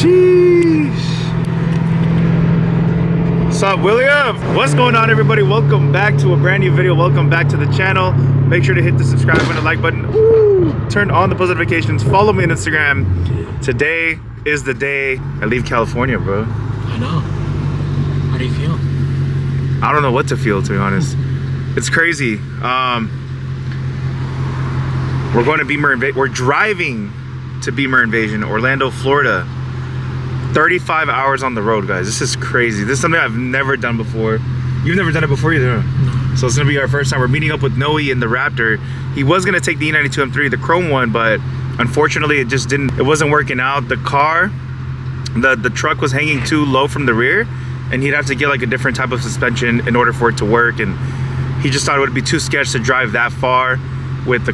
Sheesh. What's up, William? What's going on, everybody? Welcome back to a brand new video. Welcome back to the channel. Make sure to hit the subscribe button and like button. Woo! Turn on the post notifications. Follow me on Instagram. Today is the day I leave California, bro. I know. How do you feel? I don't know what to feel, to be honest. It's crazy. We're going to Beamer Invasion. We're driving to Beamer Invasion, Orlando, Florida. 35 hours on the road, guys. This is crazy. This is something I've never done before. You've never done it before either. No. So it's gonna be our first time. We're meeting up with Noe in the Raptor. He was gonna take the E92 M3, the chrome one, but unfortunately it just didn't, it wasn't working out. The car, the truck was hanging too low from the rear, and he'd have to get like a different type of suspension in order for it to work. And he just thought it would be too sketch to drive that far with the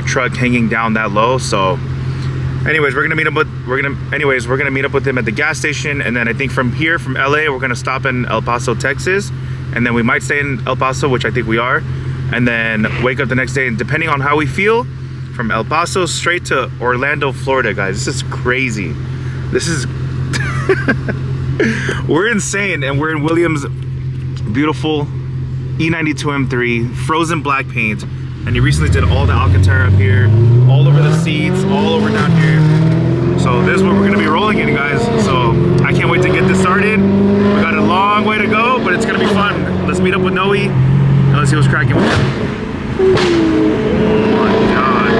truck hanging down that low. So anyways, we're gonna meet up with him at the gas station, and then I think from here, from LA, we're gonna stop in El Paso, Texas, and then we might stay in El Paso, which I think we are, and then wake up the next day, and depending on how we feel, from El Paso straight to Orlando, Florida, guys. This is crazy. This is we're insane, and we're in William's beautiful E92 M3, frozen black paint. And he recently did all the Alcantara up here, all over the seats, all over down here. So this is what we're gonna be rolling in, guys. So I can't wait to get this started. We got a long way to go, but it's gonna be fun. Let's meet up with Noe, and let's see what's cracking with him. Oh my God,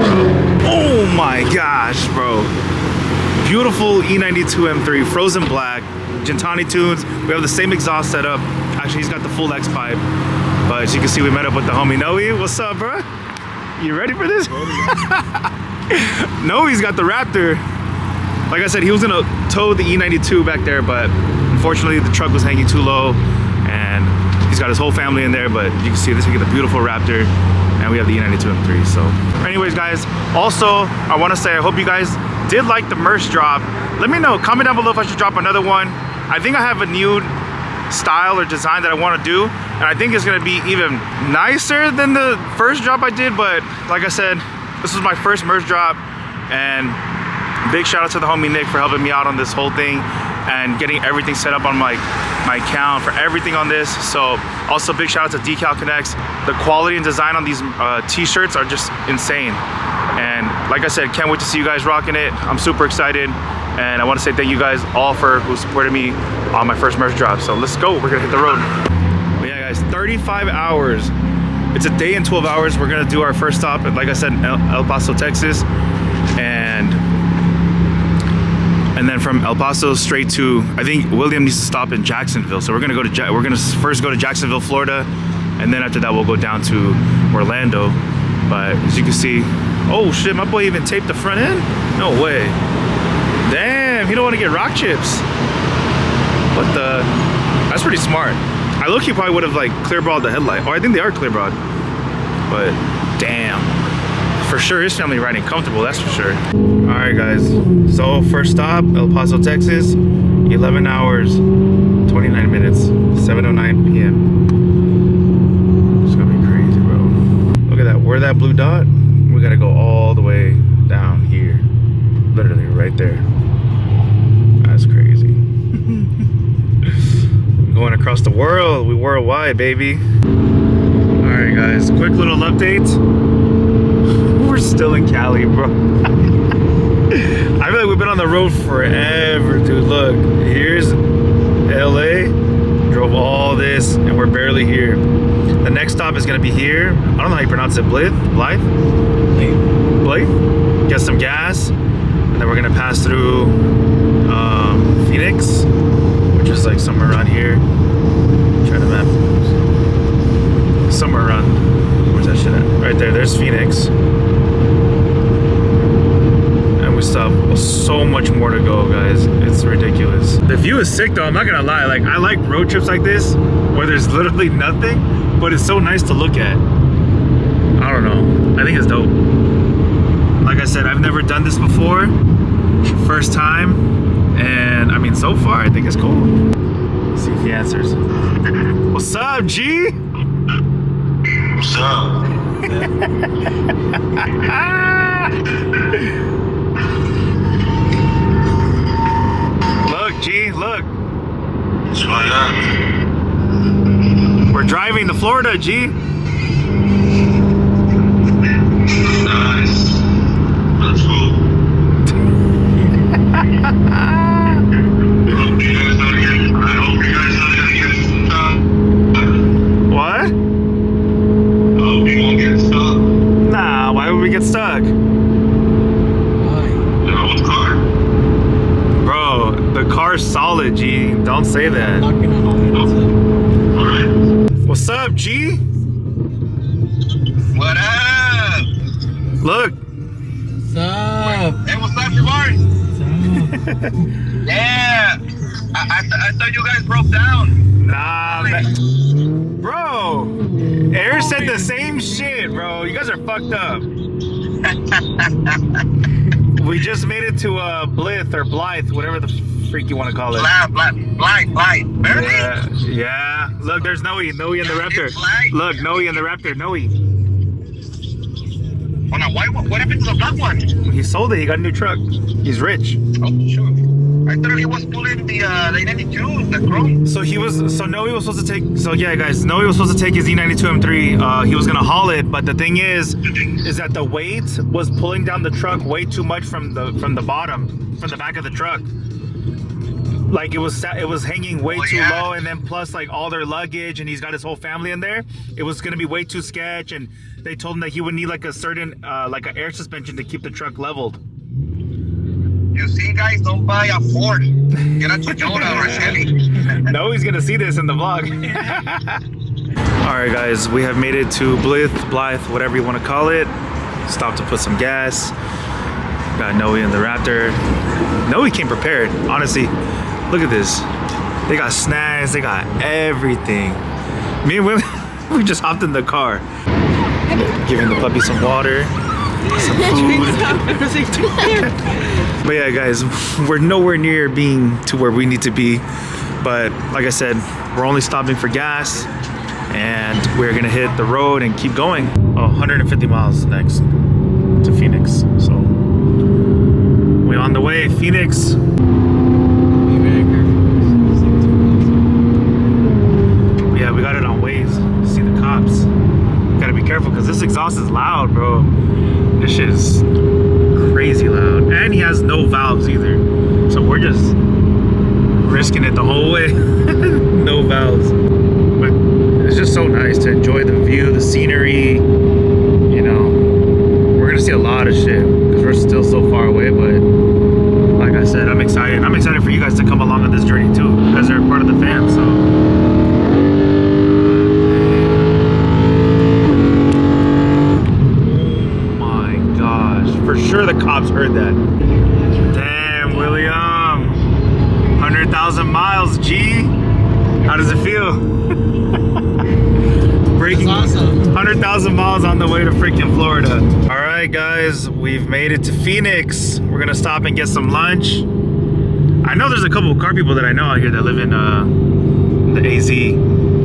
bro. Oh my gosh, bro. Beautiful E92 M3, frozen black, Gentani tunes. We have the same exhaust setup. Actually, he's got the full X pipe. But as you can see, we met up with the homie Noe. What's up, bro? You ready for this? Noe's got the Raptor. Like I said, he was gonna tow the E92 back there, but unfortunately the truck was hanging too low, and he's got his whole family in there. But you can see this, we get the beautiful Raptor, and we have the E92 M3. So anyways, guys, also I want to say I hope you guys did like the merch drop. Let me know, comment down below if I should drop another one. I think I have a new style or design that I want to do, and I think it's going to be even nicer than the first drop I did. But like I said, this was my first merch drop, and big shout out to the homie Nick for helping me out on this whole thing and getting everything set up on my account for everything on this. So also big shout out to Decal Connects. The quality and design on these t-shirts are just insane, and like I said, can't wait to see you guys rocking it. I'm super excited, and I want to say thank you guys all for who supported me on my first merch drop. So let's go, we're gonna hit the road. But yeah, guys, 35 hours. It's a day and 12 hours. We're gonna do our first stop, like I said, in El Paso, Texas, and then from El Paso straight to, I think William needs to stop in Jacksonville. So we're gonna first go to Jacksonville, Florida, and then after that we'll go down to Orlando. But as you can see, oh shit, my boy even taped the front end? No way. Damn, he don't want to get rock chips. What the? That's pretty smart. I low-key probably would have like clear-brawled the headlight. Oh, I think they are clear-brawled. But damn. For sure his family riding comfortable, that's for sure. Alright guys, so first stop, El Paso, Texas. 11 hours, 29 minutes, 7:09 p.m. It's gonna be crazy, bro. Look at that, where that blue dot? We gotta go all the way down here. Literally right there. That's crazy. Going across the world, we worldwide, baby. Alright guys, quick little update. We're still in Cali, bro. I feel like we've been on the road forever, dude. Look, here's LA, drove all this, and we're barely here. The next stop is gonna be here. I don't know how you pronounce it, Blythe? Get some gas, and then we're gonna pass through Phoenix, which is like somewhere around here. Try to map. Somewhere around, where's that shit at? Right there, there's Phoenix. And we still have so much more to go, guys. It's ridiculous. The view is sick though, I'm not gonna lie. Like, I like road trips like this, where there's literally nothing, but it's so nice to look at. I don't know, I think it's dope. Like I said, I've never done this before. First time. And I mean, so far, I think it's cool. Let's see if he answers. What's up, G? What's up? driving to Florida, G. Nice. That's cool. I hope you guys don't get stuck. What? I hope you won't get stuck. Nah, why would we get stuck? Why? Your old car. Bro, the car's solid, G. Don't say that. Not gonna hold it. Alright. What's up, G? What up? Look. What's up? Hey, what's up, Jabari? What's up? Yeah. I thought you guys broke down. Nah, man. Bro. Air said the same shit, bro. You guys are fucked up. We just made it to Blythe or Blythe, whatever the freak you want to call it. Blind. Barely? Yeah. Look, there's Noe in the Raptor. Look, Noe in the Raptor. Noe. Oh, no, what happened to the black one? He sold it. He got a new truck. He's rich. Oh, sure. I thought he was pulling the E92, the Chrome. So Noe was supposed to take. So yeah, guys, Noe was supposed to take his E92 M3. He was gonna haul it, but the thing is that the weight was pulling down the truck way too much from the bottom, from the back of the truck. Like it was hanging way too low, and then plus like all their luggage, and he's got his whole family in there. It was gonna be way too sketch, and they told him that he would need like a certain like an air suspension to keep the truck leveled. You see, guys, don't buy a Ford. Get a Toyota or a Chevy. No, he's gonna see this in the vlog. All right, guys, we have made it to Blythe, whatever you want to call it. Stopped to put some gas. Got Noe in the Raptor. Noe came prepared, honestly. Look at this. They got snacks, they got everything. Me and Will, we just hopped in the car. Giving the puppy some water, some food. But yeah, guys, we're nowhere near being to where we need to be. But like I said, we're only stopping for gas, and we're gonna hit the road and keep going. Oh, 150 miles next to Phoenix. So we're on the way, Phoenix. Be very careful. Yeah, we got it on Waze. See the cops. Gotta be careful because this exhaust is loud, bro. This shit is crazy loud. And he has no valves either. So we're just risking it the whole way. No valves. But it's just so nice to enjoy the view, the scenery. You know, we're gonna see a lot of shit because we're still so far away. But like I said, I'm excited. I'm excited for you guys to come along on this journey too, because they're part of the fam. So. For sure the cops heard that. Damn, William. 100,000 miles, G. How does it feel? Breaking That's awesome. 100,000 miles on the way to freaking Florida. All right, guys, we've made it to Phoenix. We're gonna stop and get some lunch. I know there's a couple of car people that I know out here that live in the AZ.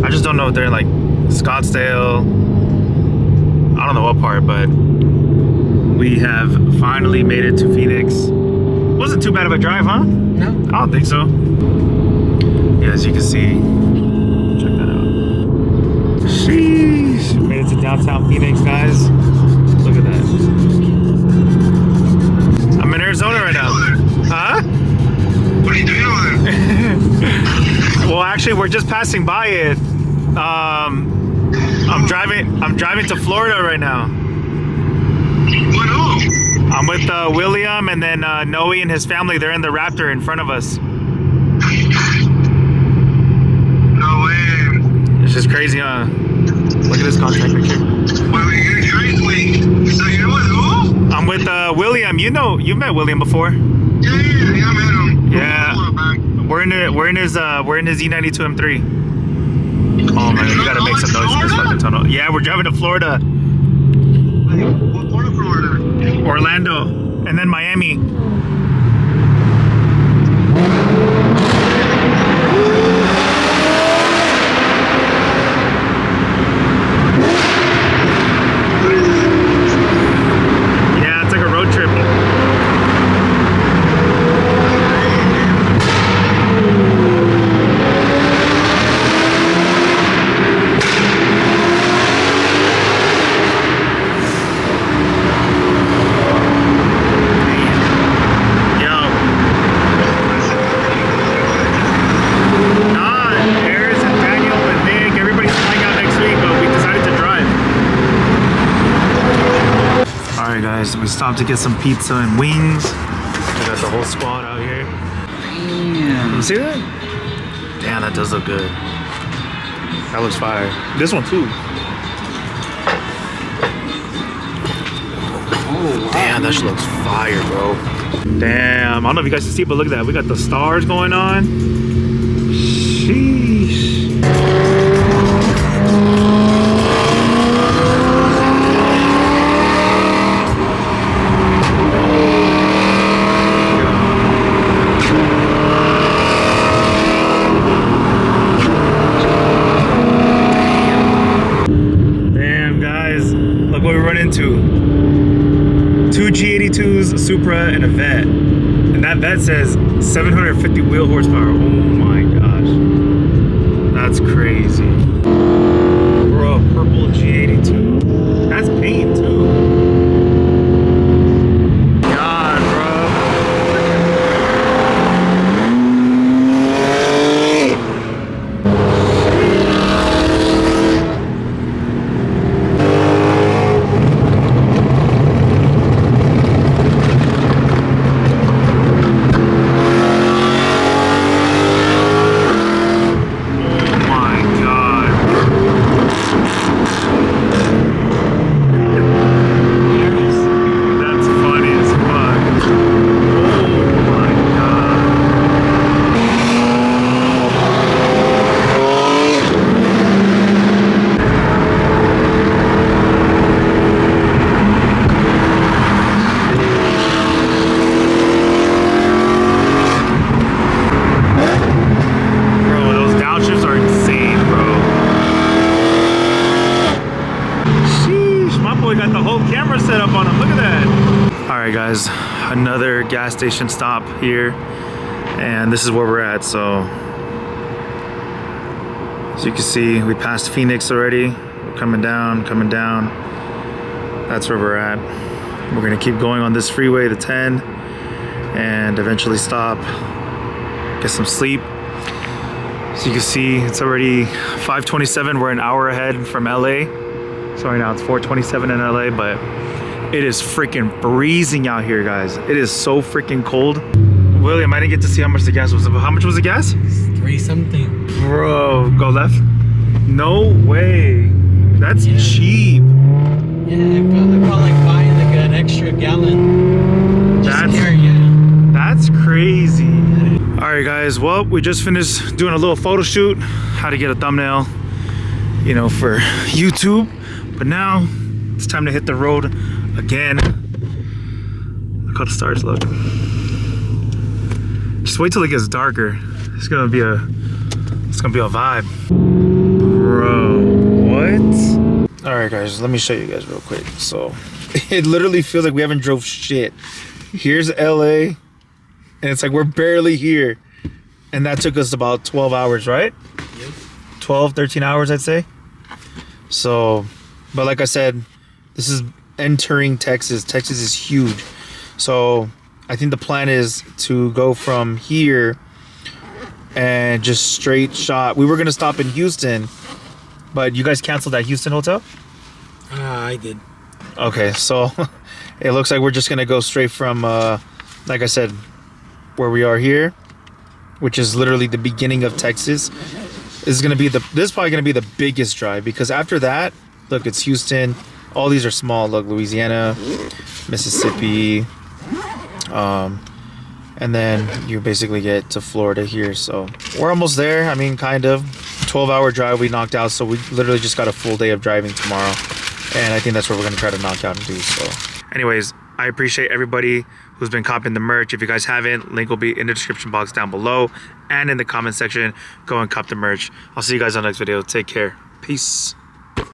I just don't know if they're in like Scottsdale. I don't know what part, but we have finally made it to Phoenix. Wasn't too bad of a drive, huh? No. I don't think so. Yeah, as you can see, check that out. Sheesh. Made it to downtown Phoenix, guys. Look at that. I'm in Arizona right now. Huh? What are you doing over there? Well, actually, we're just passing by it. I'm driving to Florida right now. What who? I'm with William and then Noe and his family. They're in the Raptor in front of us. No way. It's just crazy, huh? Look at this contact picture. Wait. So you're with who? I'm with William. You've met William before. Yeah, I met him. Yeah. We're in his E92 M3. Oh man, we gotta make some noise in this fucking tunnel. Yeah, we're driving to Florida. What part of Florida? Orlando, and then Miami. Yeah, it's like a road trip. We stopped to get some pizza and wings. We got the whole squad out here. Damn. You see that? Damn, that does look good. That looks fire. This one too. Oh, wow. Damn, that shit looks fire, bro. Damn, I don't know if you guys can see, but look at that. We got the stars going on. Sheesh. Damn, guys, look what we run into. 2 G82s, a Supra, and a Vet. And that Vet says 750 wheel horsepower. Oh my gosh. That's crazy. Bro, purple G82. That's paint too. God, bro. Guys, another gas station stop here, and this is where we're at. So as you can see, we passed Phoenix already. We're coming down. That's where we're at. We're gonna keep going on this freeway to 10 and eventually stop, get some sleep. So you can see it's already 5:27. We're an hour ahead from LA. So right now it's 4:27 in LA, but it is freaking freezing out here, guys. It is so freaking cold. William, I didn't get to see how much the gas was. How much was the gas? 3 something. Bro, go left? No way. That's cheap. Yeah, I felt like buying like an extra gallon. That's crazy. All right, guys. Well, we just finished doing a little photo shoot. How to get a thumbnail, you know, for YouTube. But now it's time to hit the road again. Look how the stars look. Just wait till it gets darker. It's gonna be a vibe. Bro, what? All right, guys, let me show you guys real quick. So it literally feels like we haven't drove shit. Here's LA, and it's like we're barely here. And that took us about 12 hours, right? Yep. 12, 13 hours, I'd say. So, but like I said, this is entering Texas. Texas is huge. So I think the plan is to go from here and just straight shot. We were gonna stop in Houston, but you guys canceled that Houston hotel? I did. Okay, so it looks like we're just gonna go straight from, like I said, where we are here, which is literally the beginning of Texas. This is probably gonna be the biggest drive, because after that, look, it's Houston. All these are small. Look, Louisiana, Mississippi, and then you basically get to Florida here. So we're almost there. I mean, kind of. 12-hour drive we knocked out, so we literally just got a full day of driving tomorrow, and I think that's what we're gonna try to knock out and do. So anyways, I appreciate everybody who's been copying the merch. If you guys haven't, link will be in the description box down below and in the comment section. Go and cop the merch. I'll see you guys on the next video. Take care. Peace.